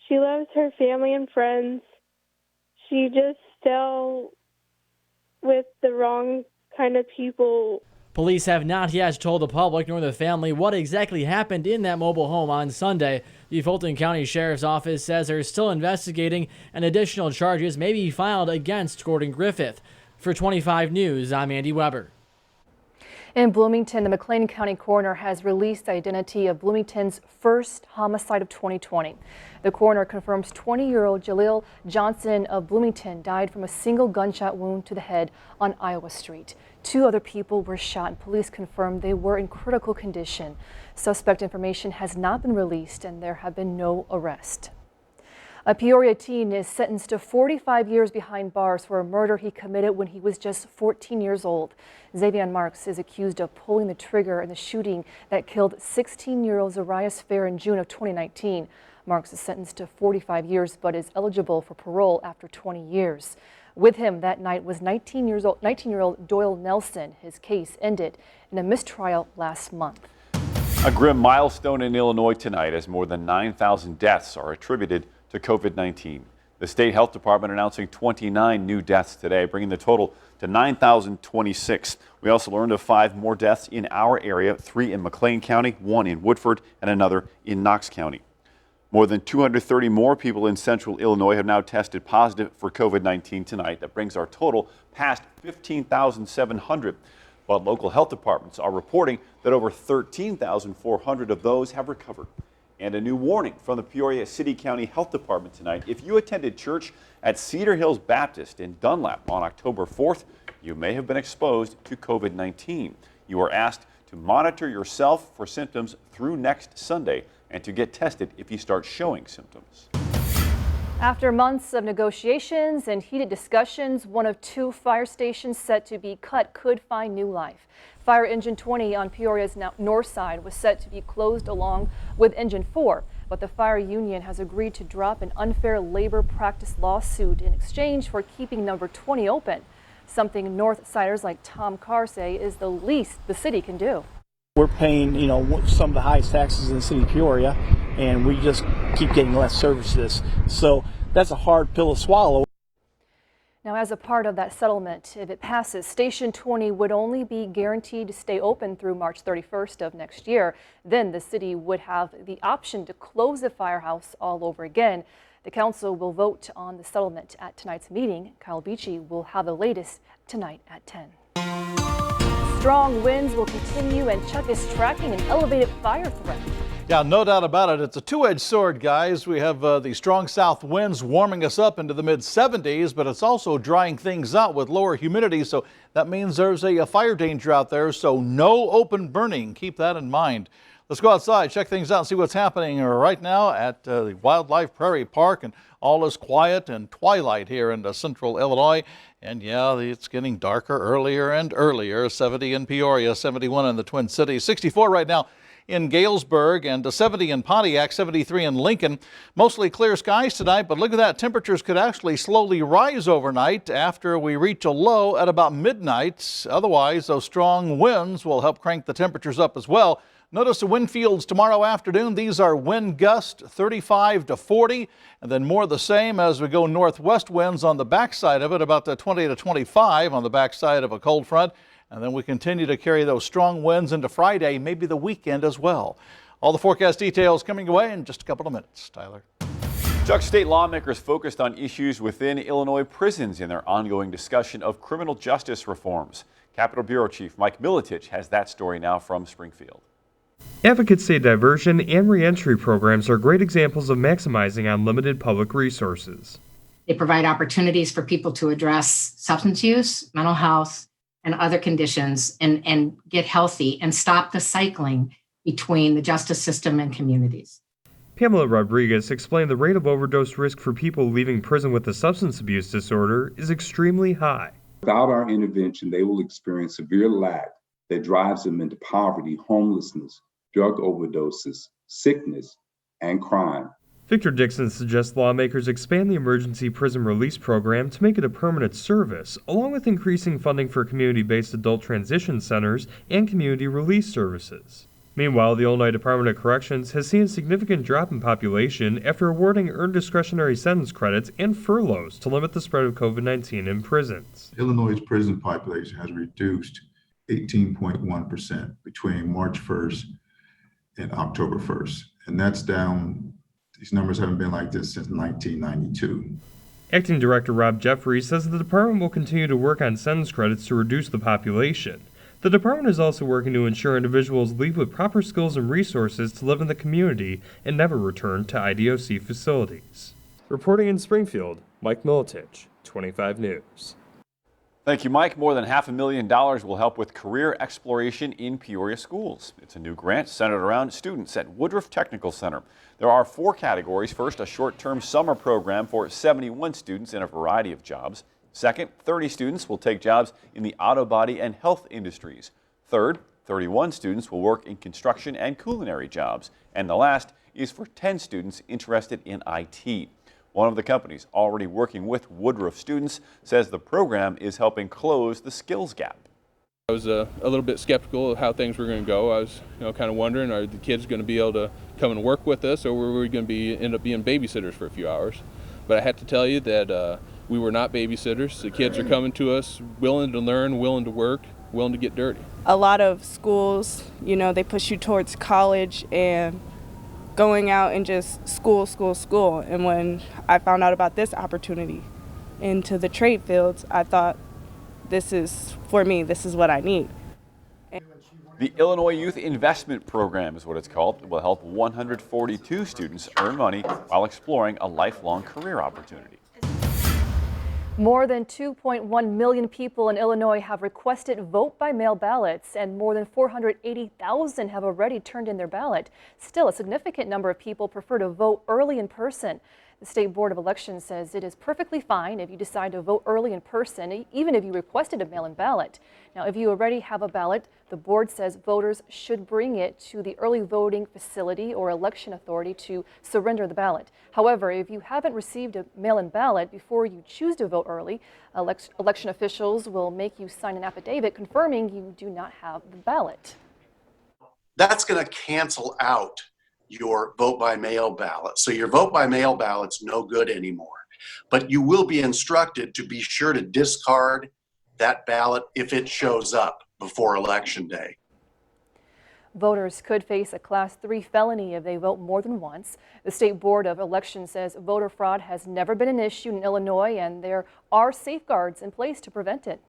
She loves her family and friends. She just fell with the wrong kind of people. Police have not yet told the public nor the family what exactly happened in that mobile home on Sunday. The Fulton County Sheriff's Office says they're still investigating and additional charges may be filed against Gordon Griffith. For 25 News, I'm Andy Weber. In Bloomington, the McLean County coroner has released the identity of Bloomington's first homicide of 2020. The coroner confirms 20-year-old Jaleel Johnson of Bloomington died from a single gunshot wound to the head on Iowa Street. 2 other people were shot and police confirmed they were in critical condition. Suspect information has not been released and there have been no arrests. A Peoria teen is sentenced to 45 years behind bars for a murder he committed when he was just 14 years old. Xavier Marks is accused of pulling the trigger in the shooting that killed 16-year-old Zarias Fair in June of 2019. Marks is sentenced to 45 years but is eligible for parole after 20 years. With him that night was 19-year-old Doyle Nelson. His case ended in a mistrial last month. A grim milestone in Illinois tonight as more than 9,000 deaths are attributed to COVID-19. The state health department announcing 29 new deaths today, bringing the total to 9,026. We also learned of 5 more deaths in our area, 3 in McLean County, 1 in Woodford, and another in Knox County. More than 230 more people in central Illinois have now tested positive for COVID-19 tonight. That brings our total past 15,700. But local health departments are reporting that over 13,400 of those have recovered. And a new warning from the Peoria City County Health Department tonight. If you attended church at Cedar Hills Baptist in Dunlap on October 4th, you may have been exposed to COVID-19. You are asked to monitor yourself for symptoms through next Sunday and to get tested if you start showing symptoms. After months of negotiations and heated discussions, one of 2 fire stations set to be cut could find new life. Fire Engine 20 on Peoria's north side was set to be closed along with Engine 4, but the fire union has agreed to drop an unfair labor practice lawsuit in exchange for keeping number 20 open, something North Siders like Tom Carr say is the least the city can do. We're paying, some of the highest taxes in the city of Peoria, and we just keep getting less services. So that's a hard pill to swallow. Now, as a part of that settlement, if it passes, Station 20 would only be guaranteed to stay open through March 31st of next year. Then the city would have the option to close the firehouse all over again. The council will vote on the settlement at tonight's meeting. Kyle Beachy will have the latest tonight at 10. Strong winds will continue, and Chuck is tracking an elevated fire threat. Yeah, no doubt about it. It's a two-edged sword, guys. We have the strong south winds warming us up into the mid-70s, but it's also drying things out with lower humidity. So that means there's a fire danger out there. So no open burning. Keep that in mind. Let's go outside, check things out, and see what's happening right now at the Wildlife Prairie Park. And all is quiet and twilight here in central Illinois. And yeah, it's getting darker earlier and earlier. 70 in Peoria, 71 in the Twin Cities, 64 right now in Galesburg, and 70 in Pontiac, 73 in Lincoln. Mostly clear skies tonight, but look at that. Temperatures could actually slowly rise overnight after we reach a low at about midnight. Otherwise, those strong winds will help crank the temperatures up as well. Notice the wind fields tomorrow afternoon. These are wind gusts 35 to 40, and then more the same as we go northwest winds on the backside of it, about the 20 to 25 on the backside of a cold front. And then we continue to carry those strong winds into Friday, maybe the weekend as well. All the forecast details coming away in just a couple of minutes. Tyler. Chuck, state lawmakers focused on issues within Illinois prisons in their ongoing discussion of criminal justice reforms. Capitol Bureau Chief Mike Militich has that story now from Springfield. Advocates say diversion and reentry programs are great examples of maximizing unlimited public resources. They provide opportunities for people to address substance use, mental health, and other conditions and get healthy and stop the cycling between the justice system and communities. Pamela Rodriguez explained the rate of overdose risk for people leaving prison with a substance abuse disorder is extremely high. Without our intervention, they will experience severe lack that drives them into poverty, homelessness, drug overdoses, sickness, and crime. Victor Dixon suggests lawmakers expand the emergency prison release program to make it a permanent service, along with increasing funding for community-based adult transition centers and community release services. Meanwhile, the Illinois Department of Corrections has seen a significant drop in population after awarding earned discretionary sentence credits and furloughs to limit the spread of COVID-19 in prisons. Illinois' prison population has reduced 18.1% between March 1st and October 1st. And that's down, these numbers haven't been like this since 1992. Acting Director Rob Jeffrey says the department will continue to work on sentence credits to reduce the population. The department is also working to ensure individuals leave with proper skills and resources to live in the community and never return to IDOC facilities. Reporting in Springfield, Mike Militich, 25 News. Thank you, Mike. More than $500,000 will help with career exploration in Peoria schools. It's a new grant centered around students at Woodruff Technical Center. There are 4 categories. First, a short-term summer program for 71 students in a variety of jobs. Second, 30 students will take jobs in the auto body and health industries. Third, 31 students will work in construction and culinary jobs. And the last is for 10 students interested in IT. One of the companies already working with Woodruff students says the program is helping close the skills gap. I was a little bit skeptical of how things were going to go. I was kind of wondering, are the kids going to be able to come and work with us, or were we going to end up being babysitters for a few hours? But I have to tell you that we were not babysitters. The kids are coming to us willing to learn, willing to work, willing to get dirty. A lot of schools, they push you towards college and going out and just school. And when I found out about this opportunity into the trade fields, I thought, this is for me, this is what I need. The Illinois Youth Investment Program is what it's called. It will help 142 students earn money while exploring a lifelong career opportunity. More than 2.1 million people in Illinois have requested vote-by-mail ballots, and more than 480,000 have already turned in their ballot. Still, a significant number of people prefer to vote early in person. The State Board of Elections says it is perfectly fine if you decide to vote early in person, even if you requested a mail-in ballot. Now, if you already have a ballot, the board says voters should bring it to the early voting facility or election authority to surrender the ballot. However, if you haven't received a mail-in ballot before you choose to vote early, election officials will make you sign an affidavit confirming you do not have the ballot. That's going to cancel out your vote-by-mail ballot. So your vote-by-mail ballot's no good anymore. But you will be instructed to be sure to discard that ballot if it shows up before Election Day. Voters could face a Class 3 felony if they vote more than once. The State Board of Elections says voter fraud has never been an issue in Illinois, and there are safeguards in place to prevent it.